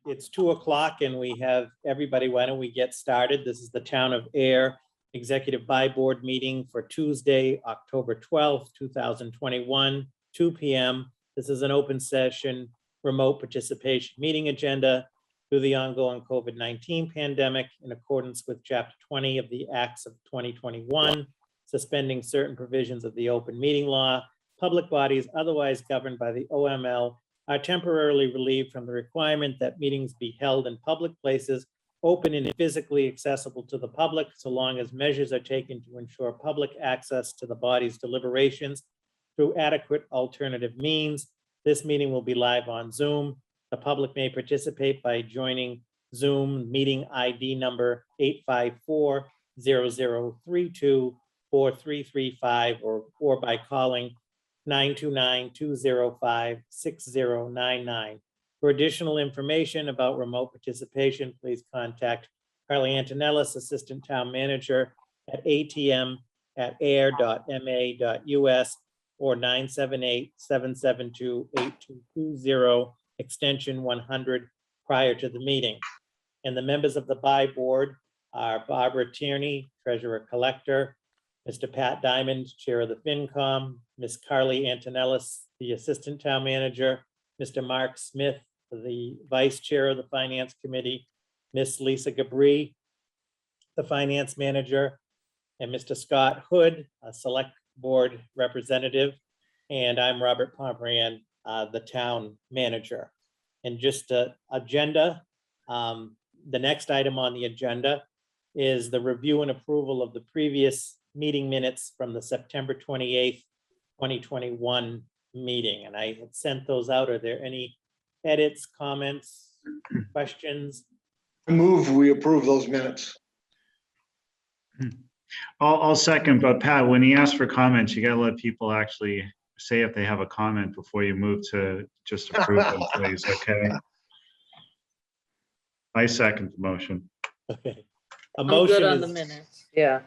It's 2:00 and we have everybody. Why don't we get started? This is the Town of Ayer Executive By Board meeting for Tuesday, October 12th, 2021, 2 p.m. This is an open session, remote participation meeting agenda through the ongoing COVID-19 pandemic in accordance with Chapter 20 of the Acts of 2021, suspending certain provisions of the open meeting law. Public bodies otherwise governed by the OML are temporarily relieved from the requirement that meetings be held in public places, open and physically accessible to the public, so long as measures are taken to ensure public access to the body's deliberations through adequate alternative means. This meeting will be live on Zoom. The public may participate by joining Zoom meeting ID number 854-0032-4335 or by calling 929-205-6099. For additional information about remote participation, please contact Carly Antonellis, Assistant Town Manager at atm@ayer.ma.us or 978-772-8220, extension 100 prior to the meeting. And the members of the By Board are Barbara Tierney, Treasurer Collector, Mr. Pat Diamond, Chair of the FinCom, Ms. Carly Antonellis, the Assistant Town Manager, Mr. Mark Smith, the Vice Chair of the Finance Committee, Ms. Lisa Gabri, the Finance Manager, and Mr. Scott Hood, a Select Board Representative, and I'm Robert Pomerantz, the Town Manager. And just agenda, the next item on the agenda is the review and approval of the previous meeting minutes from the September 28th, 2021 meeting. And I had sent those out. Are there any edits, comments, questions? I move we approve those minutes. I'll second, but Pat, when he asks for comments, you gotta let people actually say if they have a comment before you move to just approve them, please, okay? I second the motion. Okay. I'm good on the minutes. Yeah.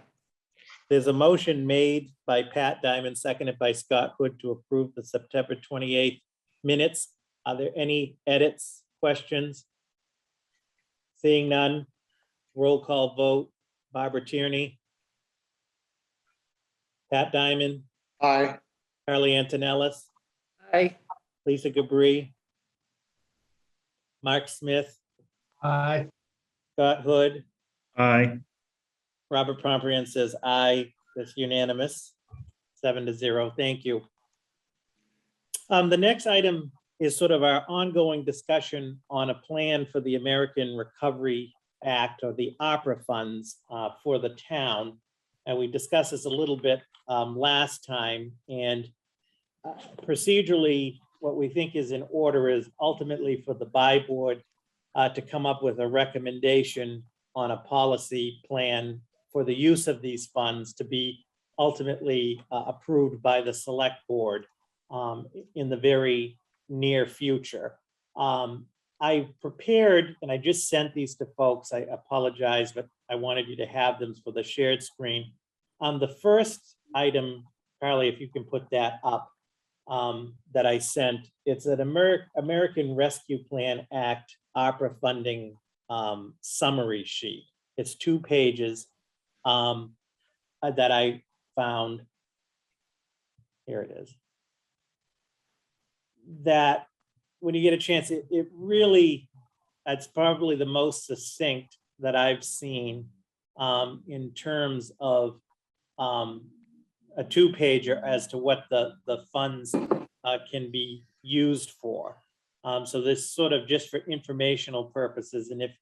There's a motion made by Pat Diamond, seconded by Scott Hood to approve the September 28th minutes. Are there any edits, questions? Seeing none, roll call vote. Barbara Tierney. Pat Diamond. Aye. Carly Antonellis. Aye. Lisa Gabri. Mark Smith. Aye. Scott Hood. Aye. Robert Pomerantz says aye. That's unanimous, 7-0. Thank you. The next item is sort of our ongoing discussion on a plan for the American Recovery Act, or the ARPA funds for the town. And we discussed this a little bit last time. And procedurally, what we think is in order is ultimately for the By Board to come up with a recommendation on a policy plan for the use of these funds to be ultimately approved by the Select Board in the very near future. I prepared, and I just sent these to folks. I apologize, but I wanted you to have them for the shared screen. The first item, Carly, if you can put that up, that I sent, it's an American Rescue Plan Act ARPA funding summary sheet. It's 2 pages that I found. Here it is. That when you get a chance, it really, it's probably the most succinct that I've seen in terms of a 2-pager as to what the funds can be used for. So this sort of just for informational purposes. And if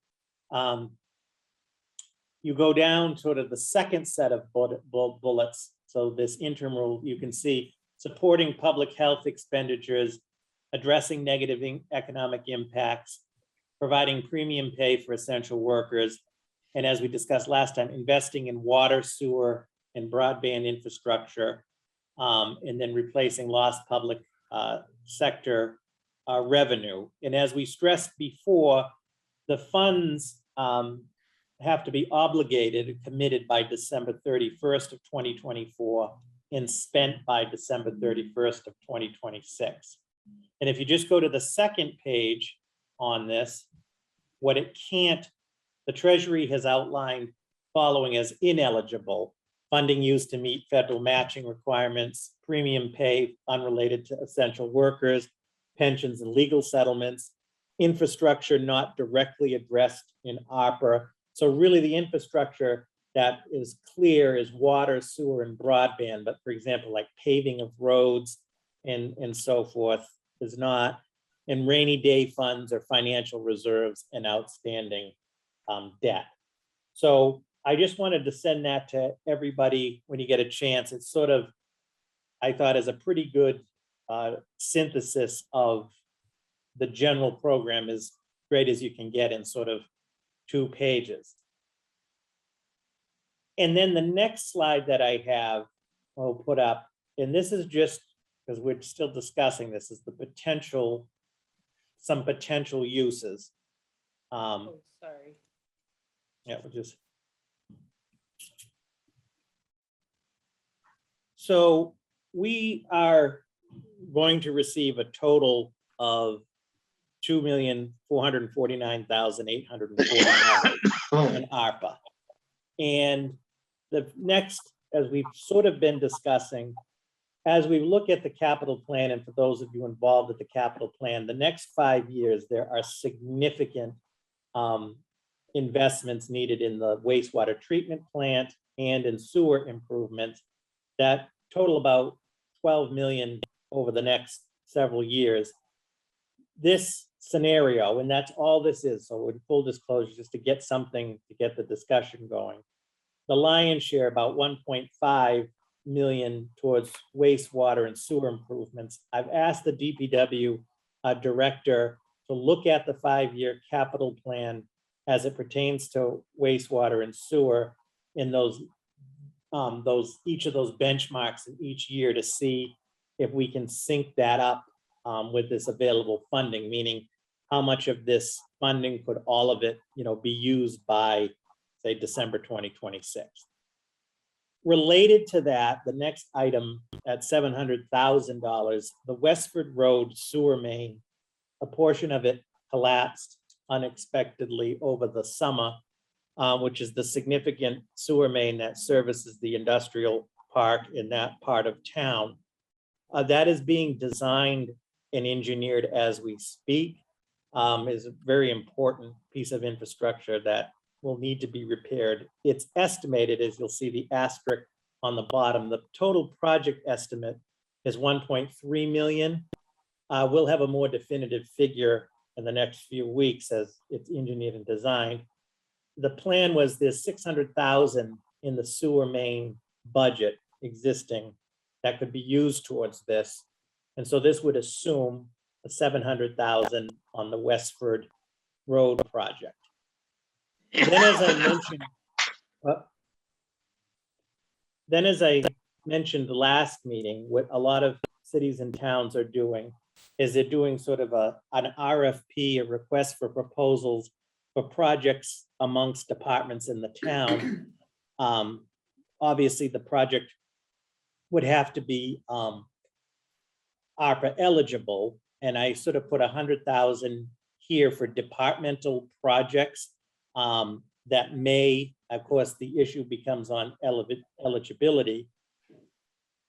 you go down sort of the second set of bullets, so this interim rule, you can see supporting public health expenditures, addressing negative economic impacts, providing premium pay for essential workers, and as we discussed last time, investing in water, sewer, and broadband infrastructure, and then replacing lost public sector revenue. And as we stressed before, the funds have to be obligated, committed by December 31st of 2024 and spent by December 31st of 2026. And if you just go to the second page on this, What it can't, the Treasury has outlined following as ineligible: funding used to meet federal matching requirements, premium pay unrelated to essential workers, pensions and legal settlements, infrastructure not directly addressed in ARPA. So really the infrastructure that is clear is water, sewer, and broadband. But for example, like paving of roads and so forth is not, and rainy day funds or financial reserves and outstanding debt. So I just wanted to send that to everybody when you get a chance. It's sort of, I thought, is a pretty good synthesis of the general program, as great as you can get in sort of 2 pages. And then the next slide that I have, I'll put up, and this is just because we're still discussing this, is the potential, some potential uses. Oh, sorry. Yeah, we'll just. So we are going to receive a total of $2,449,840 in ARPA. And the next, as we've sort of been discussing, as we look at the capital plan, and for those of you involved with the capital plan, the next 5 years, there are significant investments needed in the wastewater treatment plant and in sewer improvements that total about 12 million over the next several years. This scenario, and that's all this is, so in full disclosure, just to get something, to get the discussion going, the lion's share, about 1.5 million towards wastewater and sewer improvements. I've asked the DPW director to look at the 5-year capital plan as it pertains to wastewater and sewer in those each of those benchmarks in each year, to see if we can sync that up with this available funding, meaning how much of this funding could all of it, be used by, say, December 2026. Related to that, the next item at $700,000, the Westford Road sewer main, a portion of it collapsed unexpectedly over the summer, which is the significant sewer main that services the industrial park in that part of town. That is being designed and engineered as we speak. Is a very important piece of infrastructure that will need to be repaired. It's estimated, as you'll see the asterisk on the bottom, the total project estimate is 1.3 million. We'll have a more definitive figure in the next few weeks as it's engineered and designed. The plan was there's 600,000 in the sewer main budget existing that could be used towards this. And so this would assume a 700,000 on the Westford Road project. Then as I mentioned the last meeting, what a lot of cities and towns are doing is they're doing sort of an RFP, a request for proposals for projects amongst departments in the town. Obviously, the project would have to be ARPA eligible, and I sort of put 100,000 here for departmental projects that may, of course, the issue becomes on eligibility.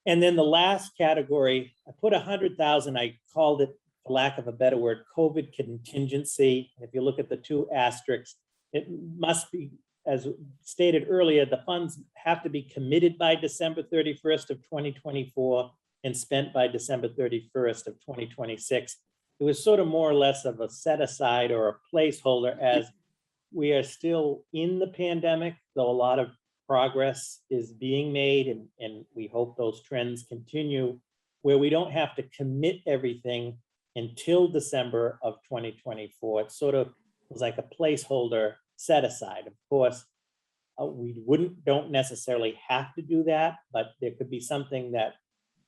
And then the last category, I put 100,000, I called it, for lack of a better word, COVID contingency. If you look at the 2 asterisks, it must be, as stated earlier, the funds have to be committed by December 31st of 2024 and spent by December 31st of 2026. It was sort of more or less of a set aside or a placeholder, as we are still in the pandemic, though a lot of progress is being made, and we hope those trends continue, where we don't have to commit everything until December of 2024. It sort of was like a placeholder set aside. Of course, we don't necessarily have to do that, but there could be something that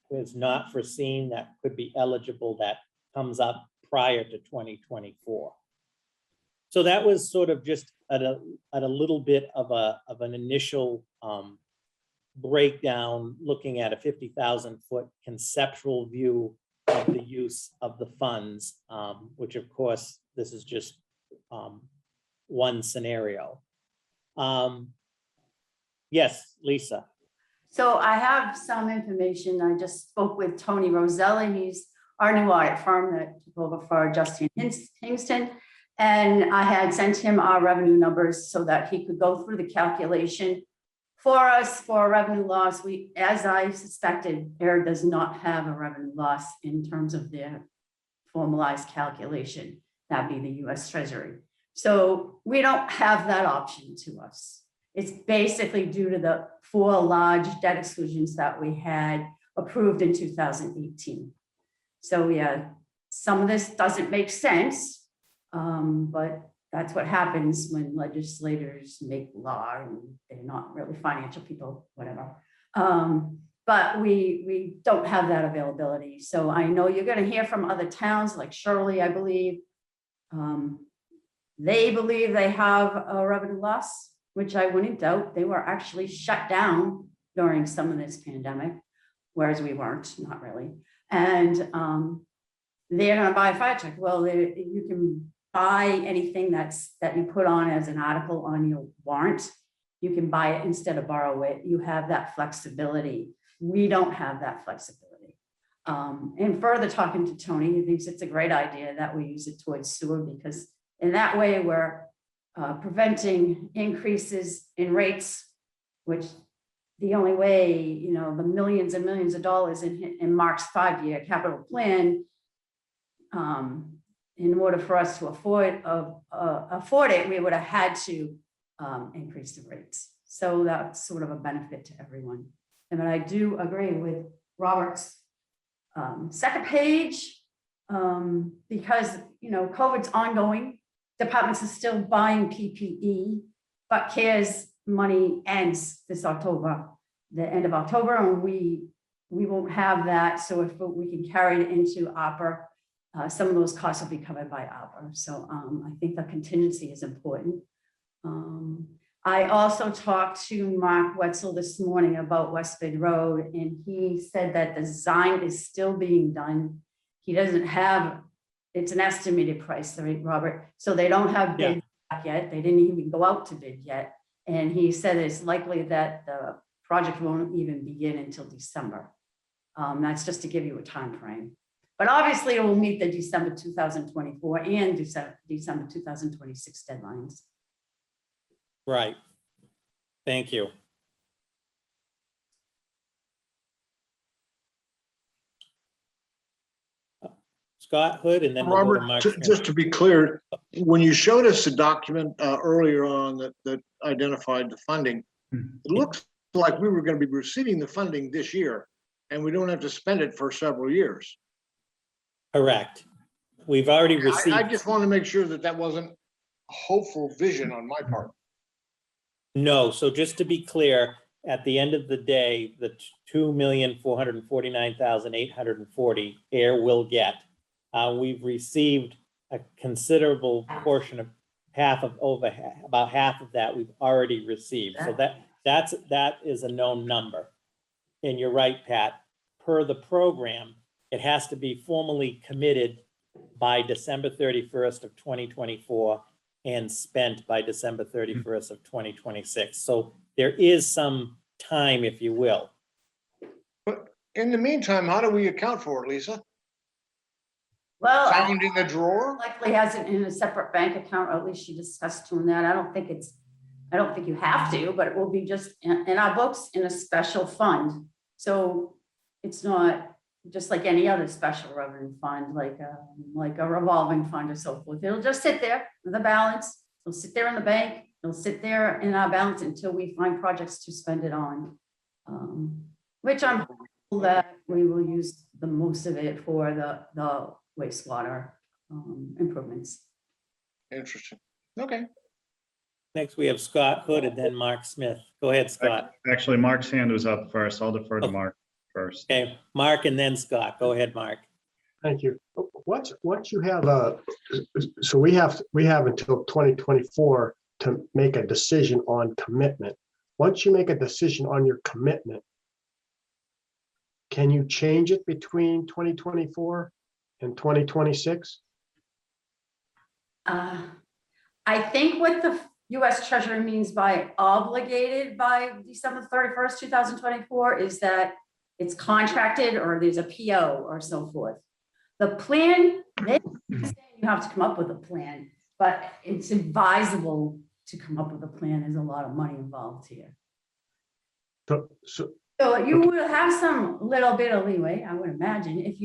was not foreseen that could be eligible that comes up prior to 2024. So that was sort of just at a little bit of an initial breakdown, looking at a 50,000-foot conceptual view of the use of the funds, which of course, this is just one scenario. Yes, Lisa. So I have some information. I just spoke with Tony Rosella. He's our new audit firm that took over for Justin Hingston. And I had sent him our revenue numbers so that he could go through the calculation for us for a revenue loss. As I suspected, Ayer does not have a revenue loss in terms of their formalized calculation. That'd be the US Treasury. So we don't have that option to us. It's basically due to the 4 large debt exclusions that we had approved in 2018. So yeah, some of this doesn't make sense, but that's what happens when legislators make law and they're not really financial people, whatever. But we don't have that availability. So I know you're going to hear from other towns like Shirley, I believe. They believe they have a revenue loss, which I wouldn't doubt. They were actually shut down during some of this pandemic, whereas we weren't, not really. And they're going to buy a fire truck. Well, you can buy anything that you put on as an article on your warrant. You can buy it instead of borrow it. You have that flexibility. We don't have that flexibility. And further talking to Tony, he thinks it's a great idea that we use it towards sewer, because in that way we're preventing increases in rates, which the only way, you know, the millions and millions of dollars in Mark's 5-year capital plan, in order for us to afford it, we would have had to increase the rates. So that's sort of a benefit to everyone. And I do agree with Robert's second page, because, you know, COVID's ongoing. Departments are still buying PPE, but CARES money ends this October, the end of October, and we won't have that. So if we can carry it into ARPA, some of those costs will be covered by ARPA. So I think the contingency is important. I also talked to Mark Wetzel this morning about Westford Road, and he said that the design is still being done. He doesn't have, it's an estimated price, right, Robert? So they don't have bid back yet. They didn't even go out to bid yet. And he said it's likely that the project won't even begin until December. That's just to give you a time frame. But obviously it will meet the December 2024 and December 2026 deadlines. Right. Thank you. Scott Hood, and then we'll go to Robert, Mark. just to be clear, when you showed us the document earlier on that identified the funding, it looks like we were going to be receiving the funding this year, and we don't have to spend it for several years. Correct. We've already received. I just want to make sure that wasn't a hopeful vision on my part. No, so just to be clear, at the end of the day, the 2,449,840 Ayer will get. We've received a considerable portion of about half of that we've already received. So that is a known number. And you're right, Pat, per the program, it has to be formally committed by December 31st of 2024 and spent by December 31st of 2026. So there is some time, if you will. But in the meantime, how do we account for it, Lisa? Well, Found in the drawer? likely has it in a separate bank account, or at least she discussed doing that. I don't think you have to, but it will be just in our books in a special fund. So it's not just like any other special revenue fund, like a revolving fund or so forth. It'll just sit there with a balance. It'll sit there in the bank. It'll sit there in our balance until we find projects to spend it on, which I'm hopeful that we will use the most of it for the wastewater improvements. Interesting. Okay. Next, we have Scott Hood and then Mark Smith. Go ahead, Scott. Actually, Mark's hand was up first. I'll defer to Mark first. Okay, Mark and then Scott. Go ahead, Mark. Thank you. Once you have so we have until 2024 to make a decision on commitment. Once you make a decision on your commitment, can you change it between 2024 and 2026? I think what the US Treasury means by obligated by December 31st, 2024 is that it's contracted or there's a PO or so forth. The plan, they say you have to come up with a plan, but it's advisable to come up with a plan. There's a lot of money involved here. So So you will have some little bit of leeway, I would imagine, if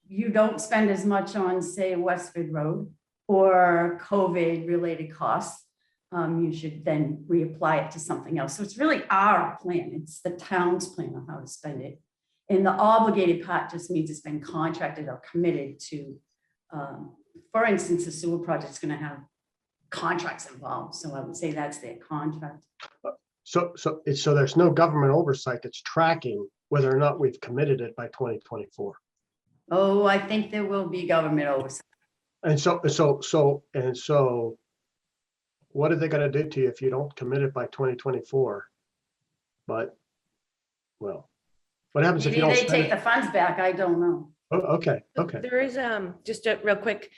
you don't spend as much on, say, Westford Road or COVID-related costs, you should then reapply it to something else. So it's really our plan. It's the town's plan on how to spend it. And the obligated part just means it's been contracted or committed to. For instance, the sewer project's going to have contracts involved. So I would say that's their contract. So there's no government oversight that's tracking whether or not we've committed it by 2024. Oh, I think there will be government oversight. And so what are they gonna do to you if you don't commit it by 2024? But, well, what happens if you Maybe don't they spend take it? the funds back. I don't know. Oh, okay, okay. There is, just a real quick,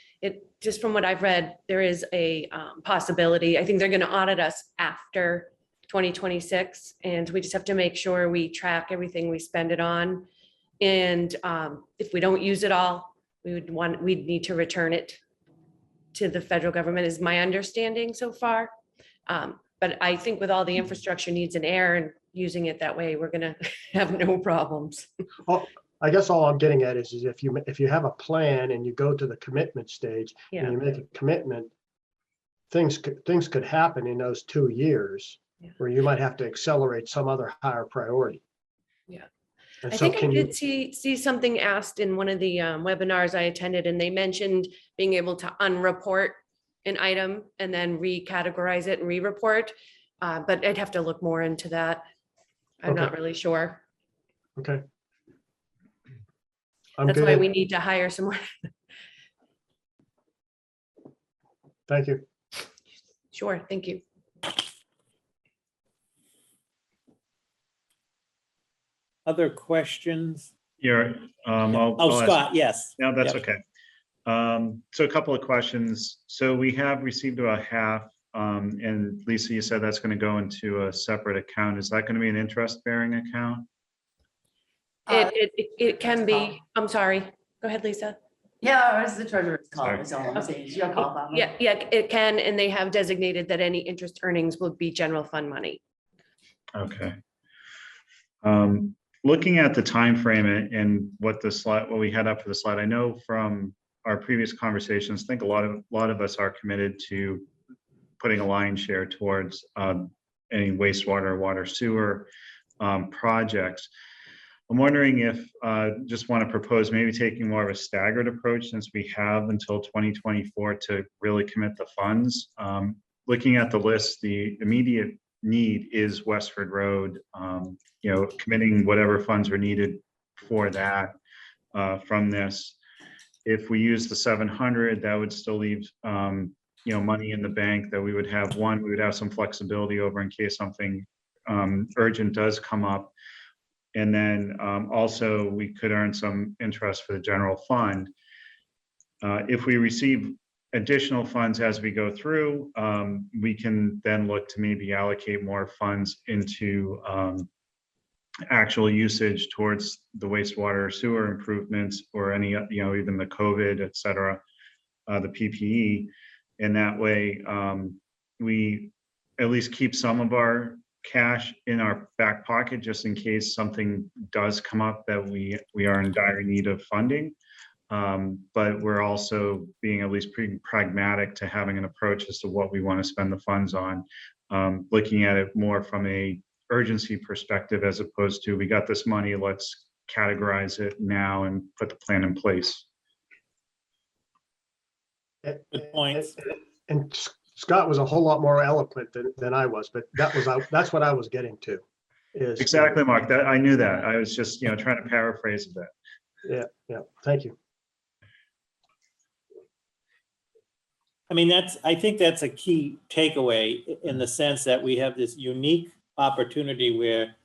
just from what I've read, there is a possibility. I think they're going to audit us after 2026. And we just have to make sure we track everything we spend it on. And if we don't use it all, we'd need to return it to the federal government, is my understanding so far. But I think with all the infrastructure needs in Ayer and using it that way, we're gonna have no problems. Oh, I guess all I'm getting at is if you have a plan and you go to the commitment stage and Yeah. you make a commitment, things could happen in those 2 years Yeah. where you might have to accelerate some other higher priority. Yeah. And I so think I can you, did see something asked in one of the webinars I attended, and they mentioned being able to unreport an item and then recategorize it and re-report. But I'd have to look more into that. I'm not Okay. really sure. okay. I'm That's why good. we need to hire some more. Thank you. Sure, thank you. Other questions? You're, Oh, I'll ask- Scott, yes. No, that's Yep. okay. So a couple of questions. So we have received about half, and Lisa, you said that's going to go into a separate account. Is that going to be an interest-bearing account? It can be, I'm sorry. Go ahead, Lisa. Yeah, it's the treasurer's call. Sorry. That's all I'm saying. It's your call, Barbara. Yeah, it can, and they have designated that any interest earnings will be general fund money. Okay. Looking at the time frame and what the slide, what we had up for the slide, I know from our previous conversations, I think a lot of us are committed to putting a lion's share towards any wastewater, water, sewer projects. I'm wondering if just want to propose maybe taking more of a staggered approach, since we have until 2024 to really commit the funds. Looking at the list, the immediate need is Westford Road. Committing whatever funds are needed for that from this. If we use the 700, that would still leave money in the bank that we would have. One, we would have some flexibility over in case something urgent does come up. And then also we could earn some interest for the general fund. If we receive additional funds as we go through, we can then look to maybe allocate more funds into actual usage towards the wastewater or sewer improvements, or any, even the COVID, et cetera, the PPE. And that way we at least keep some of our cash in our back pocket, just in case something does come up that we are in dire need of funding. But we're also being at least pretty pragmatic to having an approach as to what we want to spend the funds on, looking at it more from a urgency perspective, as opposed to, we got this money, let's categorize it now and put the plan in place. Good points. And Scott was a whole lot more eloquent than I was, but that's what I was getting to. Is Exactly, Mark. That I knew that. I was just, trying to paraphrase a bit. Yeah. Thank you. I mean, I think that's a key takeaway, in the sense that we have this unique opportunity where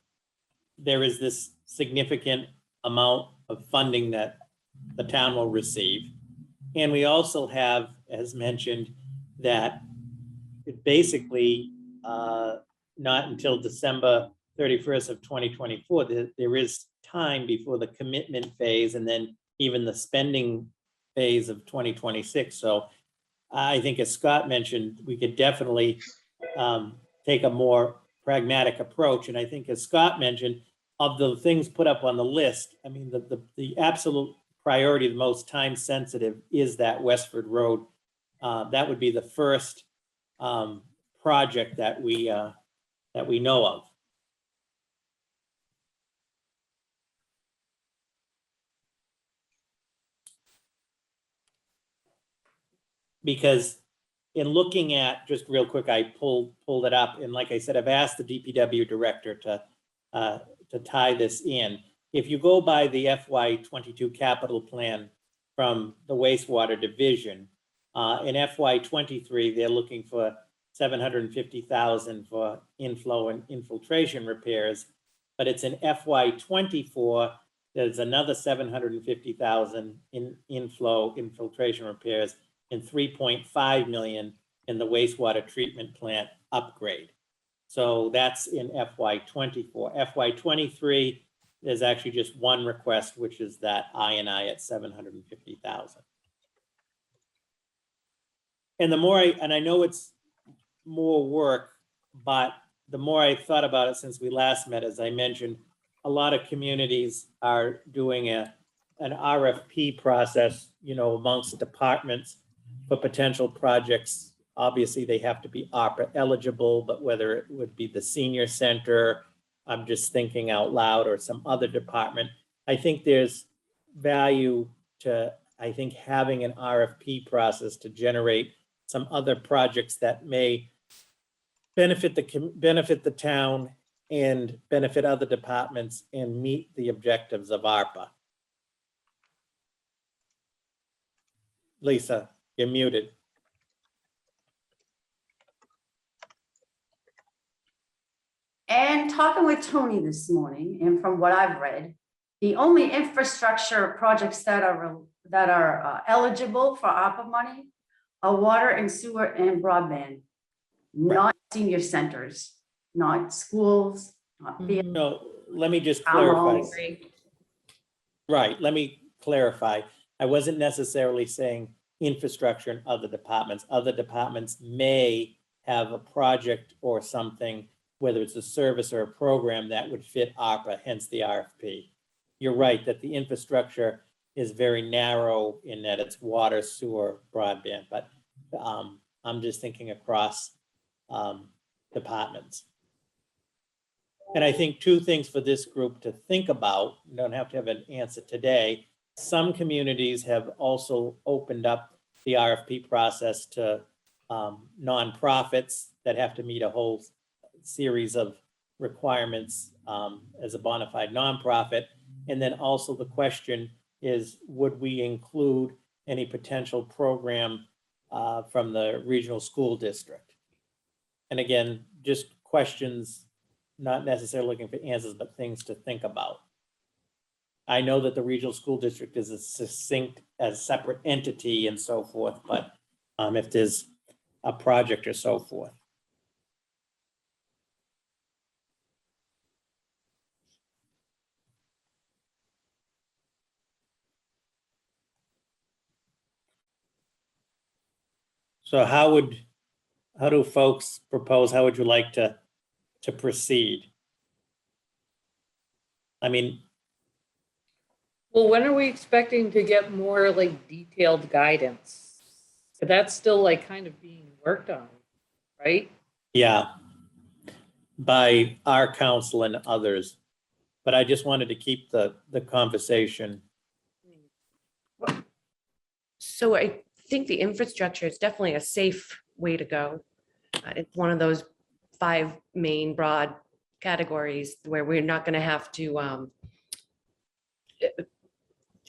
there is this significant amount of funding that the town will receive. And we also have, as mentioned, that it basically not until December 31st of 2024, there is time before the commitment phase and then even the spending phase of 2026. So I think, as Scott mentioned, we could definitely take a more pragmatic approach. And I think, as Scott mentioned, of the things put up on the list, I mean, the absolute priority, the most time sensitive, is that Westford Road. That would be the first project that we know of. Because in looking at, just real quick, I pulled it up, and like I said, I've asked the DPW director to tie this in. If you go by the FY22 capital plan from the wastewater division, in FY23, they're looking for $750,000 for inflow and infiltration repairs, but it's in FY24, there's another $750,000 in inflow infiltration repairs and 3.5 million in the wastewater treatment plant upgrade. So that's in FY24. FY23, there's actually just one request, which is that I&I at 750,000. And the more I know it's more work, but the more I thought about it since we last met, as I mentioned, a lot of communities are doing an RFP process, amongst departments for potential projects. Obviously, they have to be ARPA eligible, but whether it would be the senior center, I'm just thinking out loud, or some other department, I think there's value to, having an RFP process to generate some other projects that may benefit the town and benefit other departments and meet the objectives of ARPA. Lisa, you're muted. And talking with Tony this morning, and from what I've read, the only infrastructure projects that are eligible for ARPA money are water and sewer and broadband, not senior centers, not schools, not fields. No, let me just I'm clarify. all- Right, let me clarify. I wasn't necessarily saying infrastructure in other departments. Other departments may have a project or something, whether it's a service or a program, that would fit ARPA, hence the RFP. You're right that the infrastructure is very narrow in that it's water, sewer, broadband, but I'm just thinking across departments. And I think two things for this group to think about, you don't have to have an answer today. Some communities have also opened up the RFP process to nonprofits that have to meet a whole series of requirements as a bona fide nonprofit. And then also the question is, would we include any potential program from the regional school district? And again, just questions, not necessarily looking for answers, but things to think about. I know that the regional school district is a separate entity and so forth, but if there's a project or so forth. So how do folks propose, how would you like to proceed? I mean, Well, when are we expecting to get more like detailed guidance? But that's still like kind of being worked on, right? yeah, by our council and others, but I just wanted to keep the conversation. So I think the infrastructure is definitely a safe way to go. It's one of those 5 main broad categories where we're not going to have to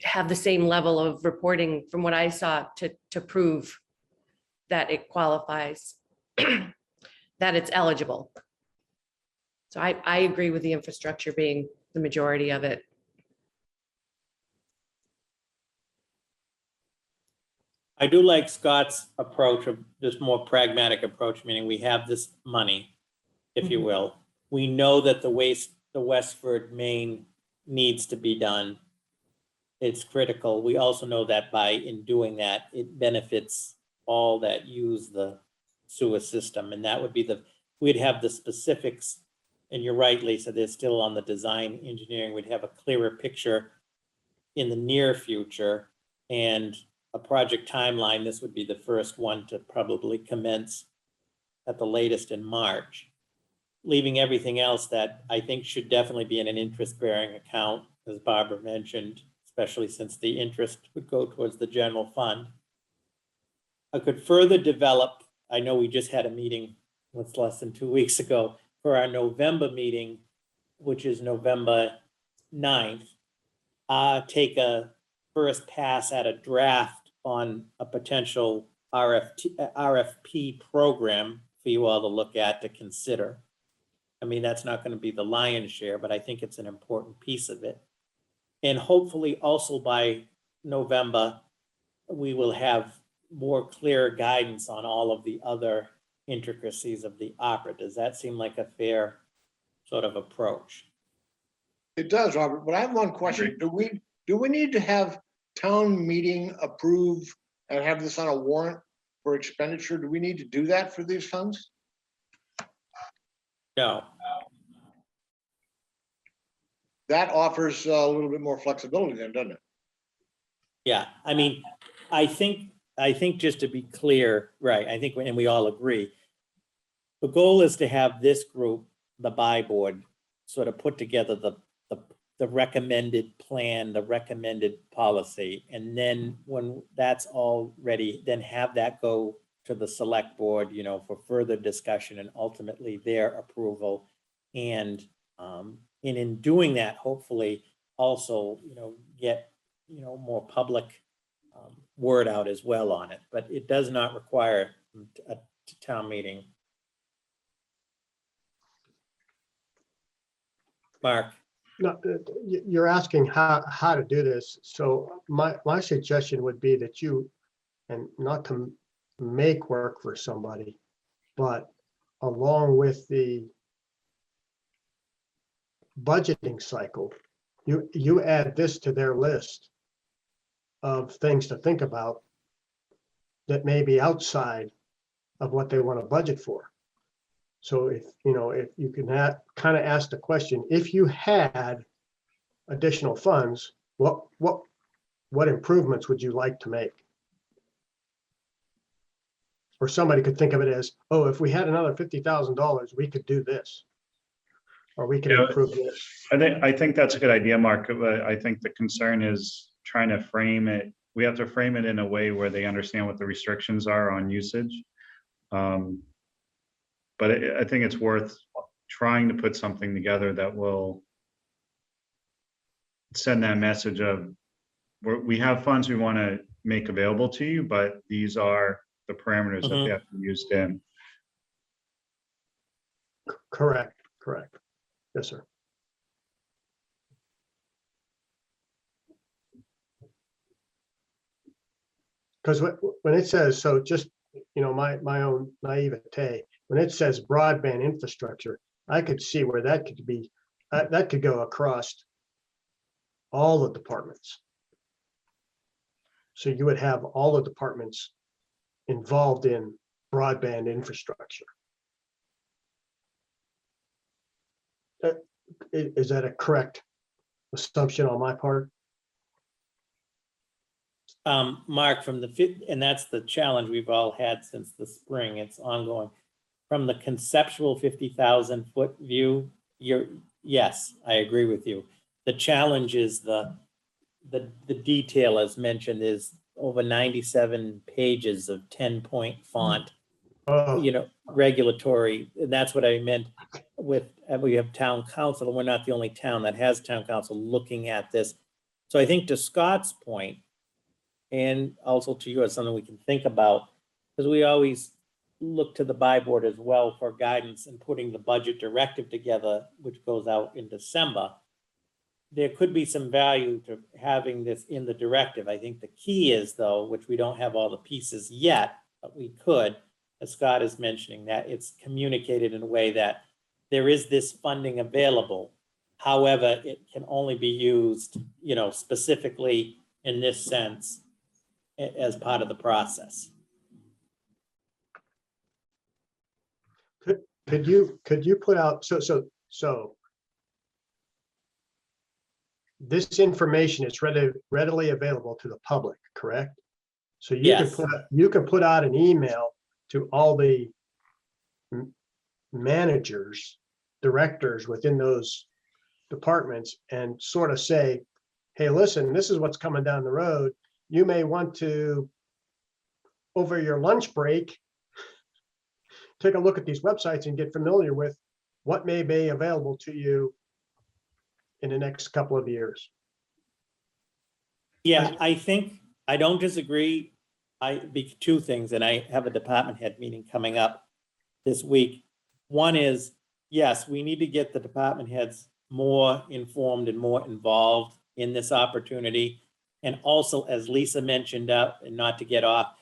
have the same level of reporting, from what I saw, to prove that it qualifies, that it's eligible. So I agree with the infrastructure being the majority of it. I do like Scott's approach of this more pragmatic approach, meaning we have this money, if you will. We know that the Westford Main needs to be done. It's critical. We also know that in doing that, it benefits all that use the sewer system. And that would be we'd have the specifics. And you're right, Lisa, they're still on the design engineering. We'd have a clearer picture in the near future. And a project timeline, this would be the first one to probably commence at the latest in March, leaving everything else that I think should definitely be in an interest-bearing account, as Barbara mentioned, especially since the interest would go towards the general fund. I could further develop, I know we just had a meeting, what's less than 2 weeks ago, for our November meeting, which is November 9th, take a first pass at a draft on a potential RFP program for you all to look at, to consider. I mean, that's not going to be the lion's share, but I think it's an important piece of it. And hopefully also by November, we will have more clear guidance on all of the other intricacies of the opera. Does that seem like a fair sort of approach? It does, Robert, but I have one question. Do we need to have town meeting approve and have this on a warrant for expenditure? Do we need to do that for these funds? No. That offers a little bit more flexibility then, doesn't it? Yeah, I mean, I think just to be clear, right, I think, and we all agree, the goal is to have this group, the buy board, sort of put together the recommended plan, the recommended policy, and then when that's all ready, then have that go to the select board, for further discussion and ultimately their approval. And in doing that, hopefully also, get, more public word out as well on it, but it does not require a town meeting. Mark? No, you're asking how to do this. So my suggestion would be that you, and not to make work for somebody, but along with the budgeting cycle, you add this to their list of things to think about that may be outside of what they want to budget for. So if you can kind of ask the question, if you had additional funds, what improvements would you like to make? Or somebody could think of it as, oh, if we had another $50,000, we could do this. Or we could improve this. I think that's a good idea, Mark. I think the concern is trying to frame it. We have to frame it in a way where they understand what the restrictions are on usage. But I think it's worth trying to put something together that will send that message of, we have funds we want to make available to you, but these are the parameters that they have to be used in. Correct. Yes, sir. Because when it says, so just, my own naivete, when it says broadband infrastructure, I could see where that could be, that could go across all the departments. So you would have all the departments involved in broadband infrastructure. Is that a correct assumption on my part? Mark, and that's the challenge we've all had since the spring, it's ongoing. From the conceptual 50,000 foot view, yes, I agree with you. The challenge is the detail, as mentioned, is over 97 pages of 10-point font, regulatory, and that's what I meant with, we have town council, and we're not the only town that has town council looking at this. So I think to Scott's point, and also to you, it's something we can think about, because we always look to the buy board as well for guidance in putting the budget directive together, which goes out in December. there could be some value to having this in the directive. I think the key is, though, which we don't have all the pieces yet, but we could, as Scott is mentioning, that it's communicated in a way that there is this funding available. However, it can only be used, specifically in this sense as part of the process. Could you put out, so this information is readily available to the public, correct? So Yes. you can put out an email to all the managers, directors within those departments and sort of say, hey, listen, this is what's coming down the road. You may want to, over your lunch break, take a look at these websites and get familiar with what may be available to you in the next couple of years. Yeah, I think, I don't disagree. Two things, and I have a department head meeting coming up this week. One is, yes, we need to get the department heads more informed and more involved in this opportunity. And also, as Lisa mentioned, and not to get off,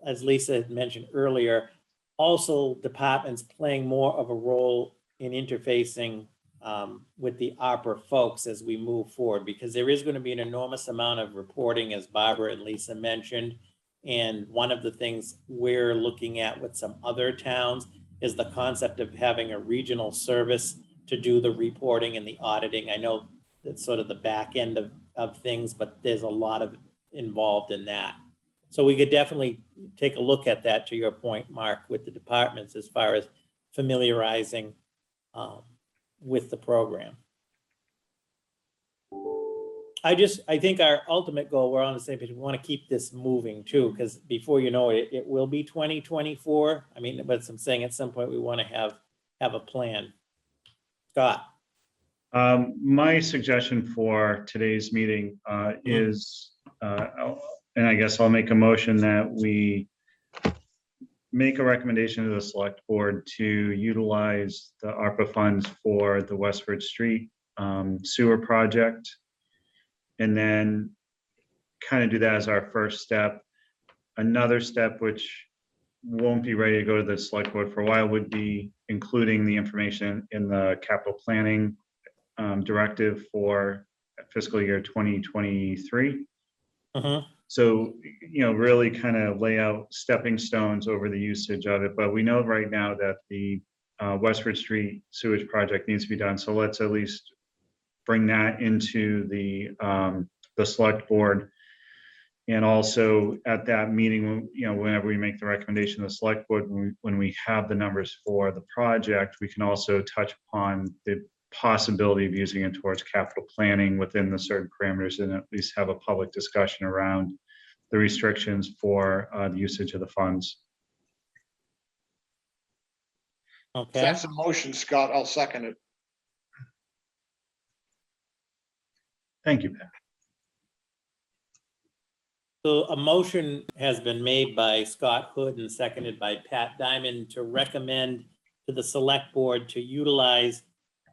as Lisa had mentioned earlier, also departments playing more of a role in interfacing with the ARPA folks as we move forward, because there is going to be an enormous amount of reporting, as Barbara and Lisa mentioned. And one of the things we're looking at with some other towns is the concept of having a regional service to do the reporting and the auditing. I know that's sort of the back end of things, but there's a lot of involved in that. So we could definitely take a look at that, to your point, Mark, with the departments as far as familiarizing with the program. I think our ultimate goal, we're on the same page, we want to keep this moving too, because before you know it, it will be 2024. I mean, but I'm saying at some point we want to have a plan. Scott. My suggestion for today's meeting is, and I guess I'll make a motion that we make a recommendation to the select board to utilize the ARPA funds for the Westford Street sewer project. And then kind of do that as our first step. Another step, which won't be ready to go to the select board for a while, would be including the information in the capital planning directive for fiscal year 2023. So, really kind of lay out stepping stones over the usage of it. But we know right now that the Westford Street sewage project needs to be done. So let's at least bring that into the select board. And also at that meeting, whenever we make the recommendation to the select board, when we have the numbers for the project, we can also touch upon the possibility of using it towards capital planning within the certain parameters, and at least have a public discussion around the restrictions for the usage of the funds. Okay. That's a motion, Scott. I'll second it. Thank you, Pat. So a motion has been made by Scott Hood and seconded by Pat Diamond to recommend to the select board to utilize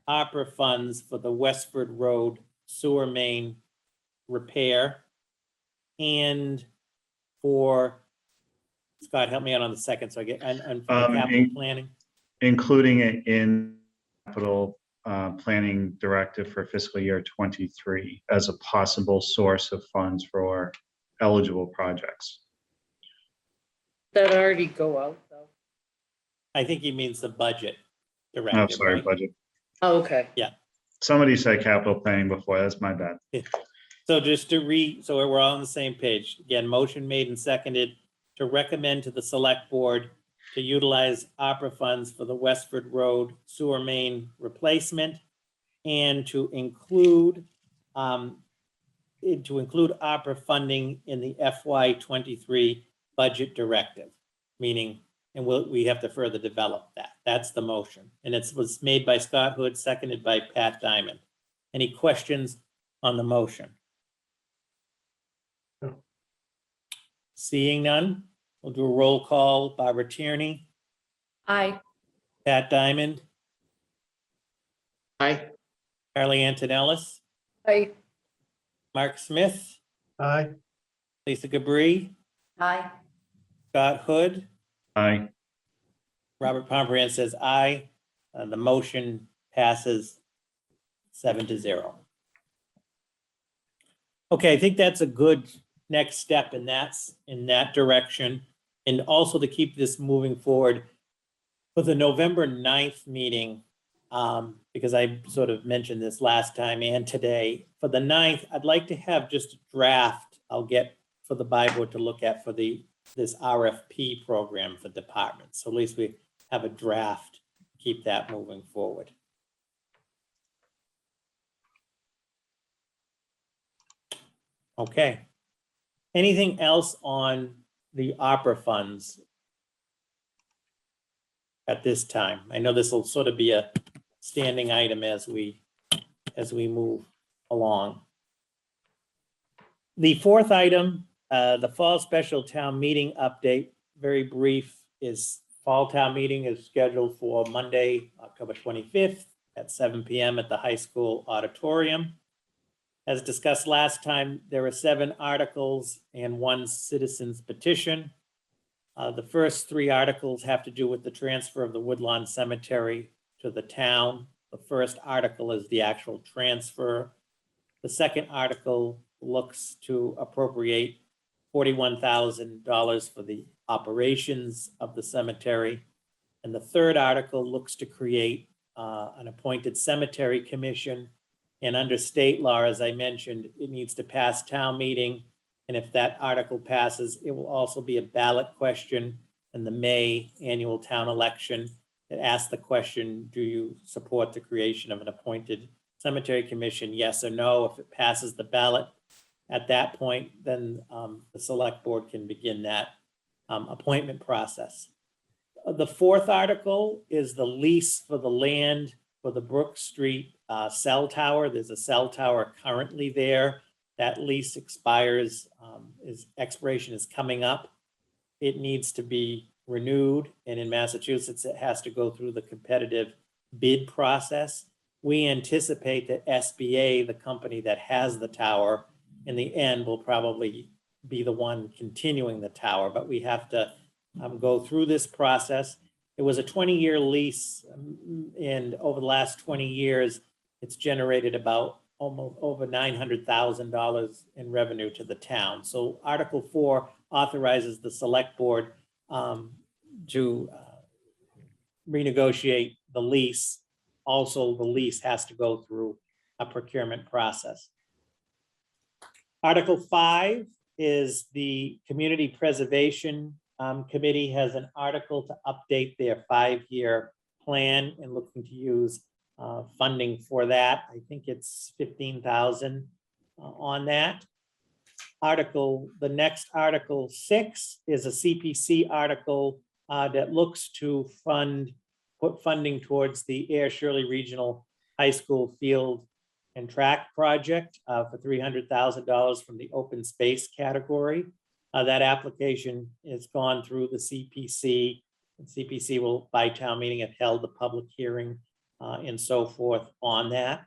ARPA funds for the Westford Road sewer main repair and for, Scott, help me out on the second, so I get, and for the capital planning. Including it in capital planning directive for fiscal year 23 as a possible source of funds for eligible projects. That already go out though. I think he means the budget Oh, directive. sorry, right? budget. Oh, okay. Somebody said capital planning before. That's my bad. So just to so we're all on the same page. Again, motion made and seconded to recommend to the select board to utilize ARPA funds for the Westford Road sewer main replacement and to include ARPA funding in the FY23 budget directive, meaning, and we have to further develop that. That's the motion. And it was made by Scott Hood, seconded by Pat Diamond. Any questions on the motion? No. Seeing none, we'll do a roll call. Barbara Tierney, Aye. Pat Diamond, Aye. Carly Antonellis, Aye. Mark Smith, Aye. Lisa Gabri, Aye. Scott Hood, Aye. Robert Pomerantz says aye. The motion passes 7-0. Okay, I think that's a good next step in that direction. And also to keep this moving forward for the November 9th meeting, because I sort of mentioned this last time and today, for the 9th, I'd like to have just a draft I'll get for the Bi Board to look at for this RFP program for departments. So at least we have a draft, keep that moving forward. Okay. Anything else on the opera funds at this time? I know this will sort of be a standing item as we move along. The fourth item, the fall special town meeting update, very brief, is fall town meeting is scheduled for Monday, October 25th at 7 p.m. at the high school auditorium. As discussed last time, there are 7 articles and 1 citizen's petition. The first 3 articles have to do with the transfer of the Woodlawn Cemetery to the town. The first article is the actual transfer. The second article looks to appropriate $41,000 for the operations of the cemetery. And the third article looks to create an appointed cemetery commission. And under state law, as I mentioned, it needs to pass town meeting. And if that article passes, it will also be a ballot question in the May annual town election that asks the question, do you support the creation of an appointed cemetery commission, yes or no? If it passes the ballot at that point, then the select board can begin that appointment process. The fourth article is the lease for the land for the Brook Street cell tower. There's a cell tower currently there. That lease expires, expiration is coming up. It needs to be renewed. And in Massachusetts, it has to go through the competitive bid process. We anticipate that SBA, the company that has the tower, in the end will probably be the one continuing the tower, but we have to go through this process. It was a 20-year lease, and over the last 20 years, it's generated about almost over $900,000 in revenue to the town. So Article 4 authorizes the select board to renegotiate the lease. Also, the lease has to go through a procurement process. Article 5 is the Community Preservation Committee has an article to update their 5-year plan and looking to use funding for that. I think it's $15,000 on that. The next Article 6 is a CPC article that looks to put funding towards the Ayer Shirley Regional High School field and track project for $300,000 from the open space category. That application has gone through the CPC. And CPC will, by town meeting, have held the public hearing and so forth on that.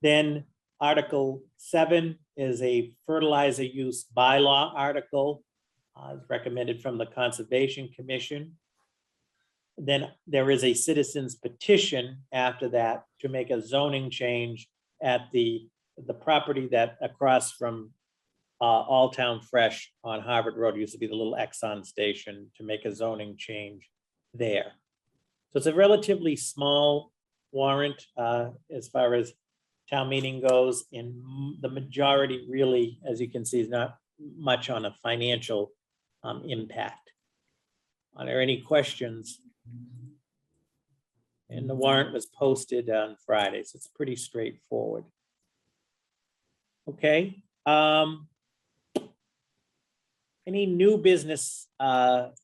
Then Article 7 is a fertilizer use bylaw article recommended from the Conservation Commission. Then there is a citizen's petition after that to make a zoning change at the property that across from All Town Fresh on Harvard Road, used to be the little Exxon station, to make a zoning change there. So it's a relatively small warrant as far as town meeting goes, and the majority really, as you can see, is not much on a financial impact. Are there any questions? And the warrant was posted on Friday, so it's pretty straightforward. Okay. Any new business that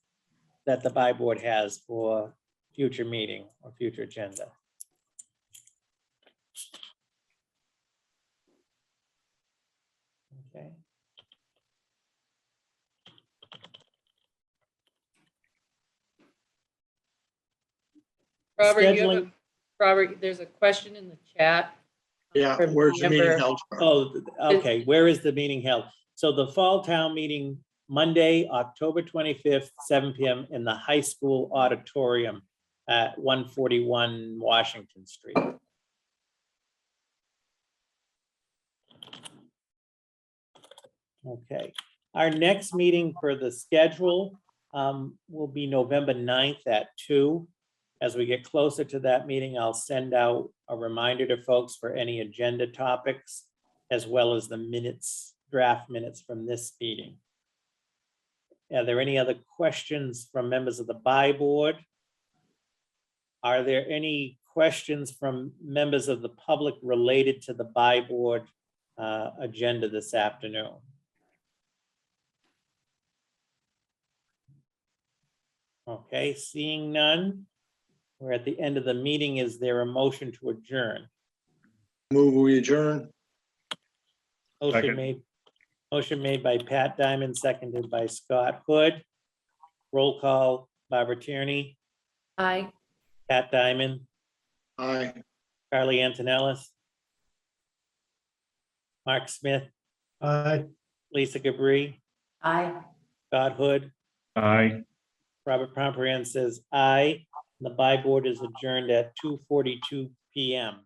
the Bi Board has for future meeting or future agenda? Okay. Robert, Scheduling. Robert, there's a question in the chat. Yeah, Or where's the meeting November. held? Oh, okay, where is the meeting held? So the fall town meeting, Monday, October 25th, 7 PM in the high school auditorium at 141 Washington Street. Okay, our next meeting for the schedule will be November 9th at 2. As we get closer to that meeting, I'll send out a reminder to folks for any agenda topics, as well as the minutes, draft minutes from this meeting. Are there any other questions from members of the BI board? Are there any questions from members of the public related to the BI board agenda this afternoon? Okay, seeing none, we're at the end of the meeting. Is there a motion to adjourn? Move, we adjourn. Second. Motion made by Pat Diamond, seconded by Scott Hood. Roll call, Barbara Tierney, Aye. Pat Diamond, Aye. Carly Antonellis, Mark Smith, Aye. Lisa Gabri, Aye. Scott Hood, Aye. Robert Pomperian says aye. The BI board is adjourned at 2:42 PM.